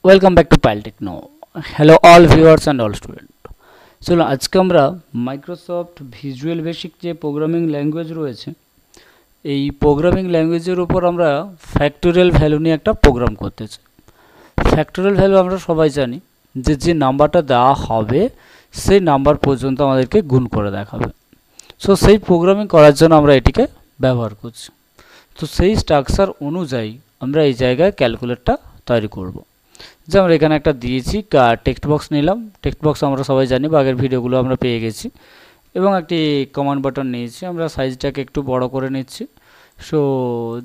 Welcome back to pile techno. Hello all viewers and all student. চলো আজকে আমরা Microsoft Visual Basic যে programming language রয়েছে, এই প্রোগ্রামিং ল্যাঙ্গুয়েজের উপর আমরা ফ্যাক্টোরিয়াল ভ্যালু নিয়ে একটা প্রোগ্রাম করতে চাই। ফ্যাক্টোরিয়াল ভ্যালু আমরা সবাই জানি যে যে নাম্বারটা দেওয়া হবে সেই নাম্বার পর্যন্ত আমাদেরকে গুণ করে দেখাবে। সো সেই প্রোগ্রামিং করার জন্য আমরা এটিকে ব্যবহার করছি। তো সেই স্ট্রাকচার অনুযায়ী আমরা এই জায়গায় ক্যালকুলেটরটা তৈরি করব। যে আমরা এখানে একটা দিয়েছি টেক্সট বক্স নিলাম। টেক্সট বক্স আমরা সবাই জানি, আগের ভিডিওগুলো আমরা পেয়ে গেছি। এবং একটি কমান্ড বাটন নিয়েছি, আমরা সাইজটাকে একটু বড় করে নিচ্ছি। সো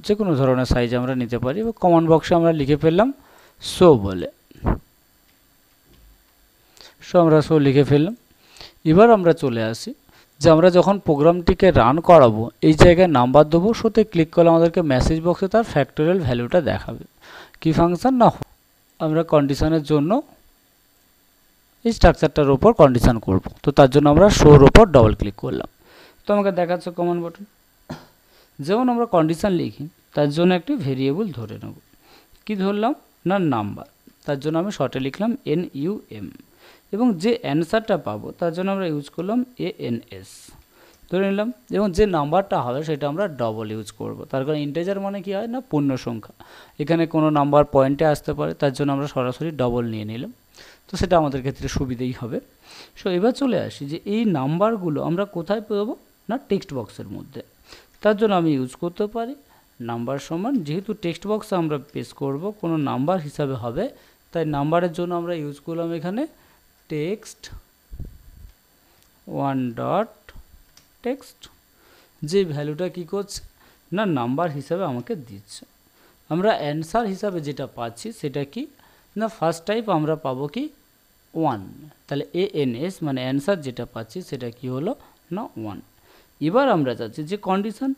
যে কোনো ধরনের সাইজ আমরা নিতে পারি। এবং কমান্ড বক্সে আমরা লিখে ফেললাম শো বলে। সো আমরা শো লিখে ফেললাম। এবার আমরা চলে আসি যে আমরা যখন প্রোগ্রামটিকে রান করাবো এই জায়গায় নাম্বার দেবো। শোতে ক্লিক করলে আমাদেরকে মেসেজ বক্সে তার ফ্যাক্টোরিয়াল ভ্যালুটা দেখাবে। কি ফাংশন না, আমরা কন্ডিশনের জন্য এই স্ট্রাকচারটার উপর কন্ডিশন করব। তো তার জন্য আমরা শোর উপর ডবল ক্লিক করলাম। তো আমাকে দেখাচ্ছে কমান্ড বাটন। যেমন আমরা কন্ডিশন লিখি তার জন্য একটি ভেরিয়েবল ধরে নেব। কি ধরলাম না, নাম্বার। তার জন্য আমি শর্টে লিখলাম NUM। এবং যে অ্যান্সারটা পাবো তার জন্য আমরা ইউজ করলাম ANS ধরে নিলাম। এবং যে নাম্বারটা হবে সেটা আমরা ডবল ইউজ করব। তার কারণ ইন্টিজার মানে কি হয় না, পূর্ণ সংখ্যা। এখানে কোনো নাম্বার পয়েন্টে আসতে পারে, তার জন্য আমরা সরাসরি ডবল নিয়ে নিলাম। তো সেটা আমাদের ক্ষেত্রে সুবিধেই হবে। সো এবার চলে আসি যে এই নাম্বারগুলো আমরা কোথায় পাবো না, টেক্সট বক্সের মধ্যে। তার জন্য আমি ইউজ করতে পারি নাম্বার সমান, যেহেতু টেক্সট বক্সে আমরা পেস্ট করব কোনো নাম্বার হিসাবে হবে, তাই নাম্বারের জন্য আমরা ইউজ করলাম এখানে টেক্সট ওয়ান ডট টেক্সট। যে ভ্যালুটা কি করছে না, নাম্বার হিসাবে আমাকে দিচ্ছে। আমরা অ্যান্সার হিসাবে যেটা পাচ্ছি সেটা কি না, ফার্স্ট টাইপ আমরা পাবো কি 1। তাহলে ANS মানে অ্যান্সার যেটা পাচ্ছি সেটা কি হলো না 1। এবার আমরা চাচ্ছি যে কন্ডিশন,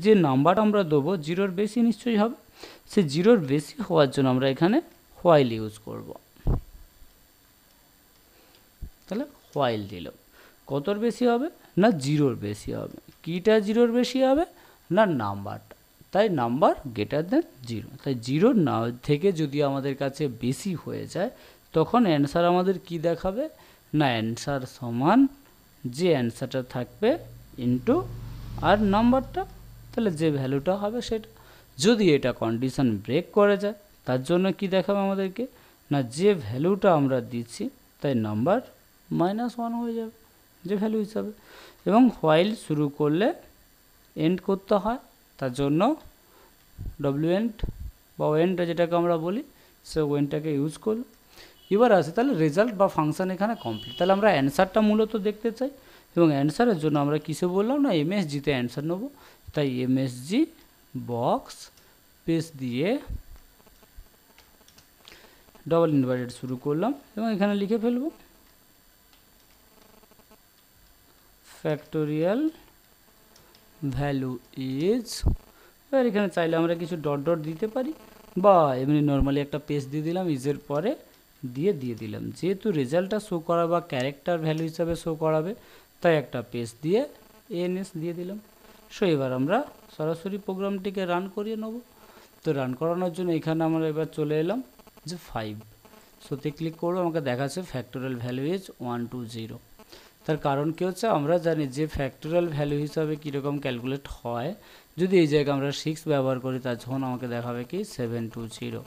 যে নাম্বার আমরা দেবো জিরোর বেশি নিশ্চয়ই হবে। সে জিরোর বেশি হওয়ার জন্য আমরা এখানে হোয়াইল ইউজ করব। তাহলে হোয়াইল দিলাম। কতর বেশি হবে না, জিরোর বেশি হবে। কিটা জিরোর বেশি হবে না, নাম্বারটা। তাই নাম্বার গ্রেটার দেন জিরো। তাই জিরো না থেকে যদি আমাদের কাছে বেশি হয়ে যায় তখন অ্যান্সার আমাদের কি দেখাবে না, অ্যান্সার সমান যে অ্যান্সারটা থাকবে ইনটু আর নাম্বারটা। তাহলে যে ভ্যালুটা হবে সেটা। যদি এটা কন্ডিশন ব্রেক করে যায় তার জন্য কি দেখাবে আমাদেরকে না, যে ভ্যালুটা আমরা দিচ্ছি তাই নাম্বার -1 হয়ে যাবে যে ভ্যালু হিসাবে। এবং হোয়াইল শুরু করলে এন্ড করতে হয়, তার জন্য WEND বা ওয়েন্ড যেটাকে আমরা বলি সে ওয়েন্ডটাকে ইউজ করলো। এবার আসে তাহলে রেজাল্ট বা ফাংশন এখানে কমপ্লিট। তাহলে আমরা অ্যান্সারটা মূলত দেখতে চাই এবং অ্যান্সারের জন্য আমরা কিসে বললাম না, MSGতে অ্যান্সার নেবো। তাই MSG বক্স পেজ দিয়ে ডবল ইনভার্টেড শুরু করলাম এবং এখানে লিখে ফেলবো ফ্যাক্টোরিয়াল ভ্যালু ইজ। এবার এখানে চাইলে আমরা কিছু ডট ডট দিতে পারি বা এমনি নর্মালি একটা পেজ দিয়ে দিলাম, ইজের পরে দিয়ে দিলাম। যেহেতু রেজাল্টটা শো করা বা ক্যারেক্টার ভ্যালু হিসাবে শো করাবে তাই একটা পেজ দিয়ে ANS দিয়ে দিলাম। সো এবার আমরা সরাসরি প্রোগ্রামটিকে রান করিয়ে নেব। তো রান করানোর জন্য এখানে আমরা এবার চলে এলাম যে 5। সোতে ক্লিক করবো, আমাকে দেখাচ্ছে ফ্যাক্টোরিয়াল ভ্যালু ইজ 120। তার কারণ কী হচ্ছে, আমরা জানি যে ফ্যাক্টোরিয়াল ভ্যালু হিসাবে কীরকম ক্যালকুলেট হয়। যদি এই জায়গায় আমরা 6 ব্যবহার করি তার যখন আমাকে দেখাবে কি 720।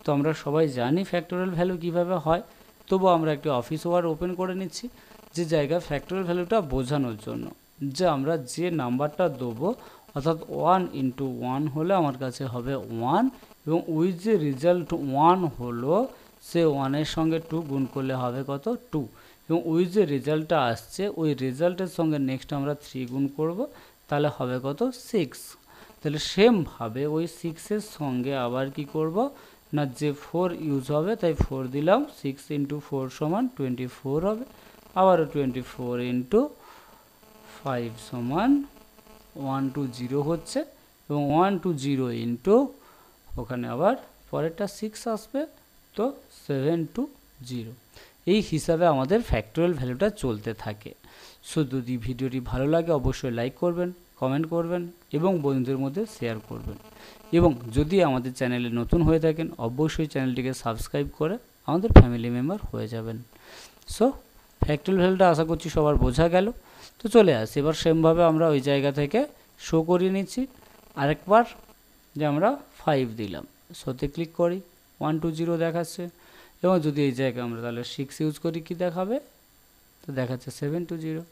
তো আমরা সবাই জানি ফ্যাক্টোরিয়াল ভ্যালু কীভাবে হয়, তবু আমরা একটি অফিস ওয়ার্ড ওপেন করে নিচ্ছি যে জায়গায় ফ্যাক্টোরিয়াল ভ্যালুটা বোঝানোর জন্য যে আমরা যে নাম্বারটা দেবো অর্থাৎ 1 × 1 হলে আমার কাছে হবে 1 এবং ওই যে রেজাল্ট 1 হলো সে 1-এর সঙ্গে 2 গুণ করলে হবে কত 2 এবং ওই যে রেজাল্টটা আসছে ওই রেজাল্টের সঙ্গে নেক্সট আমরা 3 গুণ করব, তাহলে হবে কত 6। তাহলে সেমভাবে ওই 6-এর সঙ্গে আবার কি করব না, যে 4 ইউজ হবে তাই 4 দিলাম। 6 × 4 সমান 24 হবে। আবারও 24 × 5 সমান 120 হচ্ছে এবং 120 ইন্টু ওখানে আবার পরেরটা 6 আসবে, তো 720। এই হিসাবে আমাদের ফ্যাক্টোরিয়াল ভ্যালুটা চলতে থাকে। সো যদি ভিডিওটি ভালো লাগে অবশ্যই লাইক করবেন কমেন্ট করবেন এবং বন্ধুদের মধ্যে শেয়ার করবেন। এবং যদি আমাদের চ্যানেলে নতুন হয়ে থাকেন অবশ্যই চ্যানেলটিকে সাবস্ক্রাইব করে আমাদের ফ্যামিলি মেম্বার হয়ে যাবেন। সো ফ্যাক্টরিয়াল ভ্যালুটা আশা করছি সবার বোঝা গেল। তো চলে আসি এবার সেমভাবে আমরা ওই জায়গা থেকে শো করিয়ে নিচ্ছি আরেকবার, যে আমরা 5 দিলাম, শোতে ক্লিক করি 120 দেখাচ্ছে। এবং যদি এই জায়গায় আমরা তাহলে 6 ইউজ করি কি দেখাবে, তো দেখাচ্ছে 720।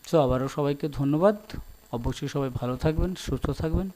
সো আবারও সবাইকে ধন্যবাদ, অবশ্যই সবাই ভালো থাকবেন, সুস্থ থাকবেন।